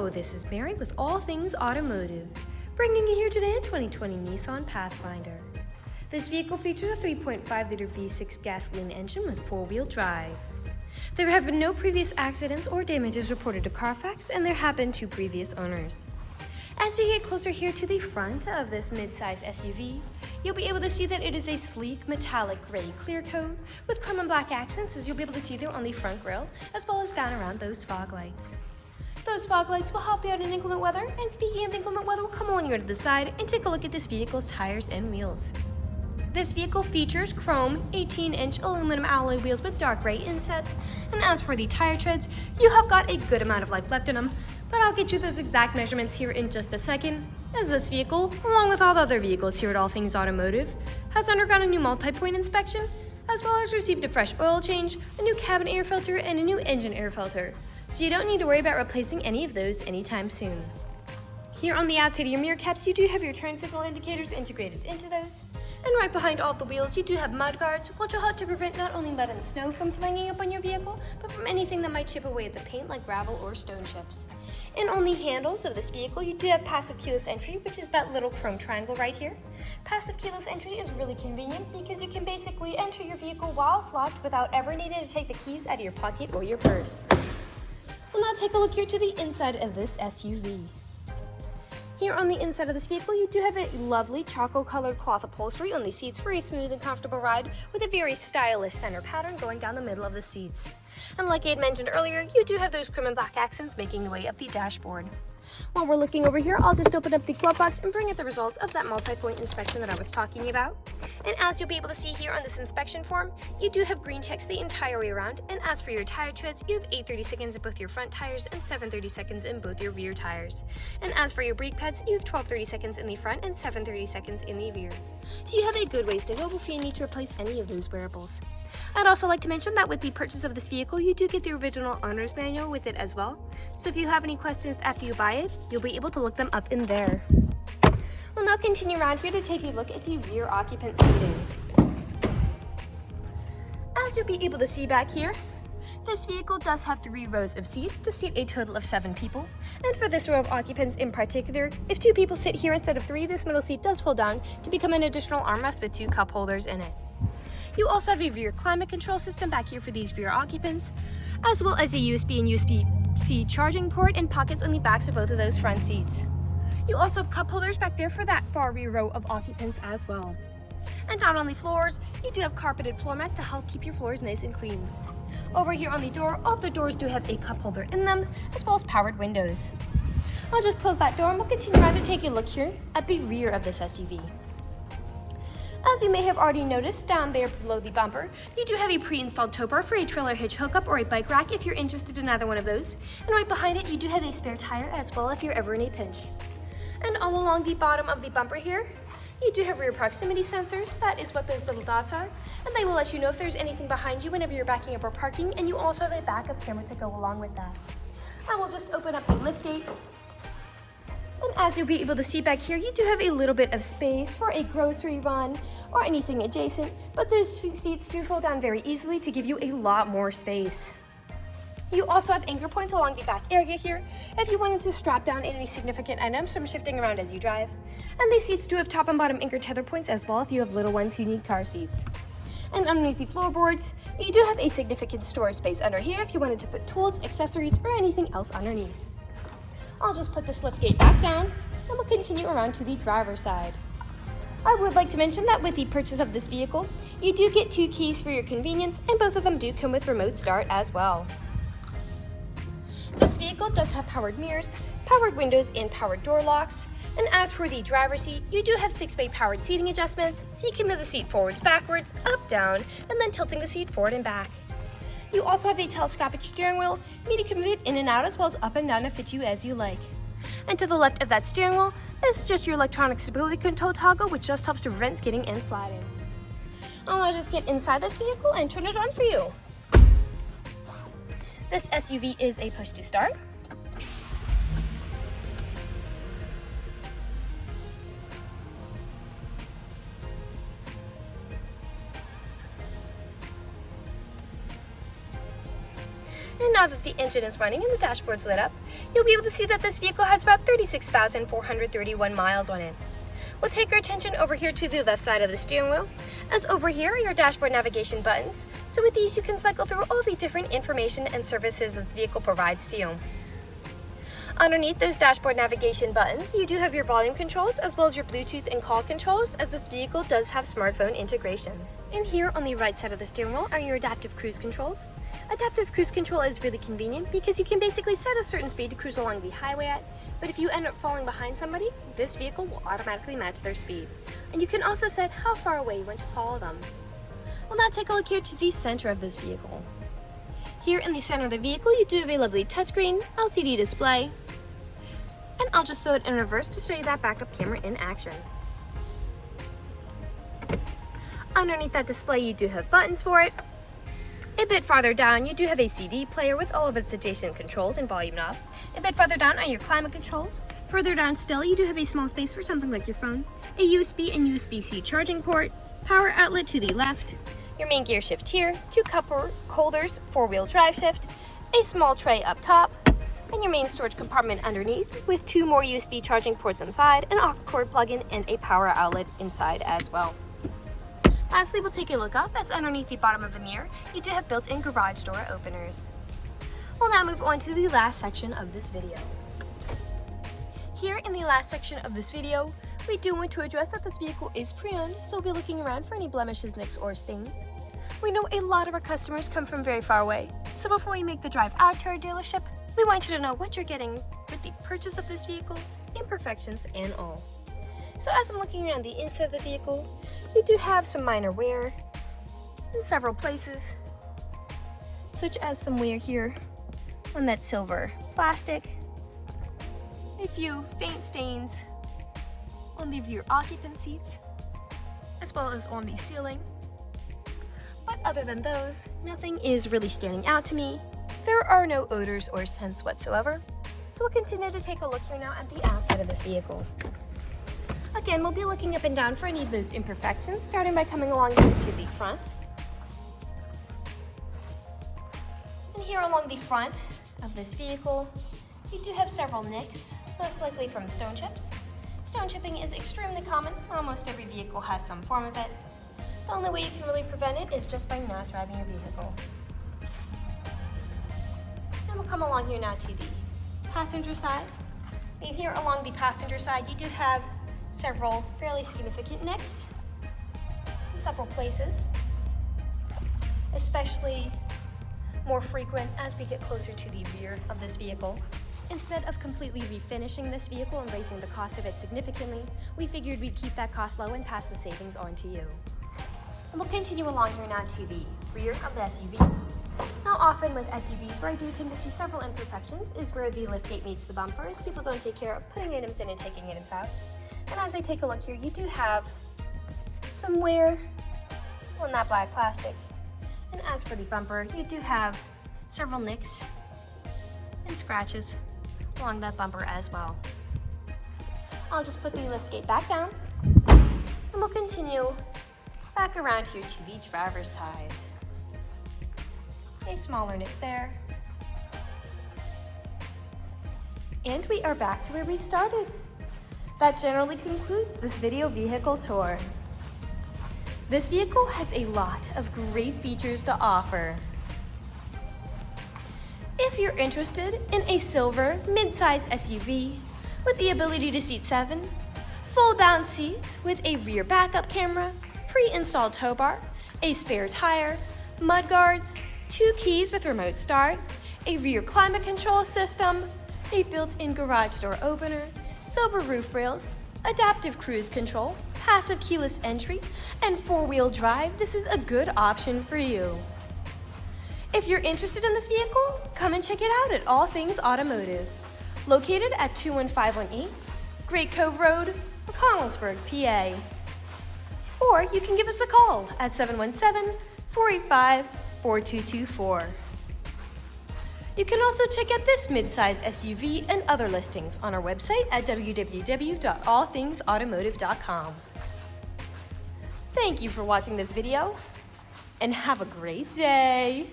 Hello, this is Mary with All Things Automotive, bringing you here today a 2020 Nissan Pathfinder. This vehicle features a 3.5-liter V6 gasoline engine with four-wheel drive. There have been no previous accidents or damages reported to CARFAX, and there have been 2 previous owners. As we get closer here to the front of this mid-size SUV, you'll be able to see that it is a sleek metallic gray clear coat with chrome and black accents, as you'll be able to see there on the front grille, as well as down around those fog lights. Those fog lights will help you out in inclement weather, and speaking of inclement weather, we'll come along here to the side and take a look at this vehicle's tires and wheels. This vehicle features chrome 18-inch aluminum alloy wheels with dark gray insets, and as for the tire treads, you have got a good amount of life left in them, but I'll get you those exact measurements here in just a second, as this vehicle, along with all the other vehicles here at All Things Automotive, has undergone a new multi-point inspection, as well as received a fresh oil change, a new cabin air filter, and a new engine air filter, so you don't need to worry about replacing any of those anytime soon. Here on the outside of your mirror caps, you do have your turn signal indicators integrated into those. And right behind all of the wheels, you do have mud guards, which will help to prevent not only mud and snow from flinging up on your vehicle, but from anything that might chip away at the paint like gravel or stone chips. And on the handles of this vehicle, you do have passive keyless entry, which is that little chrome triangle right here. Passive keyless entry is really convenient because you can basically enter your vehicle while it's locked without ever needing to take the keys out of your pocket or your purse. We'll now take a look here to the inside of this SUV. Here on the inside of this vehicle, you do have a lovely charcoal-colored cloth upholstery on the seats for a smooth and comfortable ride with a very stylish center pattern going down the middle of the seats. And like I had mentioned earlier, you do have those chrome and black accents making their way up the dashboard. While we're looking over here, I'll just open up the glove box and bring you the results of that multi-point inspection that I was talking about. And as you'll be able to see here on this inspection form, you do have green checks the entire way around, and as for your tire treads, you have 830 seconds in both your front tires and 730 seconds in both your rear tires. And as for your brake pads, you have 1230 seconds in the front and 730 seconds in the rear. So you have a good ways to go before you need to replace any of those wearables. I'd also like to mention that with the purchase of this vehicle, you do get the original owner's manual with it as well. So if you have any questions after you buy it, you'll be able to look them up in there. We'll now continue around here to take a look at the rear occupant seating. As you'll be able to see back here, this vehicle does have 3 rows of seats to seat a total of 7 people. And for this row of occupants in particular, if 2 people sit here instead of 3, this middle seat does fold down to become an additional armrest with 2 cup holders in it. You also have a rear climate control system back here for these rear occupants, as well as a USB and USB-C charging port and pockets on the backs of both of those front seats. You also have cup holders back there for that far rear row of occupants as well. And down on the floors, you do have carpeted floor mats to help keep your floors nice and clean. Over here on the door, all the doors do have a cup holder in them, as well as powered windows. I'll just close that door and we'll continue around to take a look here at the rear of this SUV. As you may have already noticed, down there below the bumper, you do have a pre-installed towbar for a trailer hitch hookup or a bike rack if you're interested in either one of those. And right behind it, you do have a spare tire as well if you're ever in a pinch. And all along the bottom of the bumper here, you do have rear proximity sensors. That is what those little dots are. And they will let you know if there's anything behind you whenever you're backing up or parking, and you also have a backup camera to go along with that. I will just open up the lift gate. And as you'll be able to see back here, you do have a little bit of space for a grocery run or anything adjacent, but those seats do fold down very easily to give you a lot more space. You also have anchor points along the back area here if you wanted to strap down any significant items from shifting around as you drive. And these seats do have top and bottom anchor tether points as well if you have little ones who need car seats. And underneath the floorboards, you do have a significant storage space under here if you wanted to put tools, accessories, or anything else underneath. I'll just put this lift gate back down, and we'll continue around to the driver's side. I would like to mention that with the purchase of this vehicle, you do get 2 keys for your convenience, and both of them do come with remote start as well. This vehicle does have powered mirrors, powered windows, and powered door locks. And as for the driver's seat, you do have 6-way powered seating adjustments, so you can move the seat forwards, backwards, up, down, and then tilting the seat forward and back. You also have a telescopic steering wheel, meaning you can move it in and out as well as up and down to fit you as you like. And to the left of that steering wheel is just your electronic stability control toggle, which just helps to prevent skidding and sliding. I'll just get inside this vehicle and turn it on for you. This SUV is a push to start. And now that the engine is running and the dashboard's lit up, you'll be able to see that this vehicle has about 36,431 miles on it. We'll take our attention over here to the left side of the steering wheel, as over here are your dashboard navigation buttons. So with these you can cycle through all the different information and services that the vehicle provides to you. Underneath those dashboard navigation buttons, you do have your volume controls as well as your Bluetooth and call controls, as this vehicle does have smartphone integration. And here on the right side of the steering wheel are your adaptive cruise controls. Adaptive cruise control is really convenient because you can basically set a certain speed to cruise along the highway at, but if you end up falling behind somebody, this vehicle will automatically match their speed. And you can also set how far away you want to follow them. We'll now take a look here to the center of this vehicle. Here in the center of the vehicle, you do have a lovely touchscreen LCD display. And I'll just throw it in reverse to show you that backup camera in action. Underneath that display, you do have buttons for it. A bit farther down, you do have a CD player with all of its adjacent controls and volume knob. A bit farther down are your climate controls. Further down still, you do have a small space for something like your phone, a USB and USB-C charging port, power outlet to the left, your main gear shift here, 2 cup holders, 4-wheel drive shift, a small tray up top, and your main storage compartment underneath with 2 more USB charging ports inside, an aux cord plug-in, and a power outlet inside as well. Lastly, we'll take a look up, as underneath the bottom of the mirror, you do have built-in garage door openers. We'll now move on to the last section of this video. Here in the last section of this video, we do want to address that this vehicle is pre-owned, so we'll be looking around for any blemishes, nicks, or stains. We know a lot of our customers come from very far away, so before we make the drive out to our dealership, we want you to know what you're getting with the purchase of this vehicle, imperfections and all. So as I'm looking around the inside of the vehicle, we do have some minor wear in several places, such as some wear here on that silver plastic, a few faint stains on the rear occupant seats, as well as on the ceiling. But other than those, nothing is really standing out to me. There are no odors or scents whatsoever. So we'll continue to take a look here now at the outside of this vehicle. Again, we'll be looking up and down for any of those imperfections, starting by coming along here to the front. And here along the front of this vehicle, we do have several nicks, most likely from stone chips. Stone chipping is extremely common. Almost every vehicle has some form of it. The only way you can really prevent it is just by not driving your vehicle. And we'll come along here now to the passenger side. And here along the passenger side, you do have several fairly significant nicks in several places, especially more frequent as we get closer to the rear of this vehicle. Instead of completely refinishing this vehicle and raising the cost of it significantly, we figured we'd keep that cost low and pass the savings on to you. And we'll continue along here now to the rear of the SUV. Now often with SUVs, where I do tend to see several imperfections is where the liftgate meets the bumper, as people don't take care of putting items in and taking items out. And as I take a look here, you do have some wear on that black plastic. And as for the bumper, you do have several nicks and scratches along that bumper as well. I'll just put the liftgate back down, and we'll continue back around here to the driver's side. A smaller nick there. And we are back to where we started. That generally concludes this video vehicle tour. This vehicle has a lot of great features to offer. If you're interested in a silver mid-size SUV with the ability to seat 7, fold-down seats with a rear backup camera, pre-installed tow bar, a spare tire, mudguards, 2 keys with remote start, a rear climate control system, a built-in garage door opener, silver roof rails, adaptive cruise control, passive keyless entry, and 4-wheel drive, this is a good option for you. If you're interested in this vehicle, come and check it out at All Things Automotive, located at 21518 Great Cove Road, McConnellsburg, PA. Or you can give us a call at 717-485-4224. You can also check out this midsize SUV and other listings on our website at www.allthingsautomotive.com. Thank you for watching this video, and have a great day.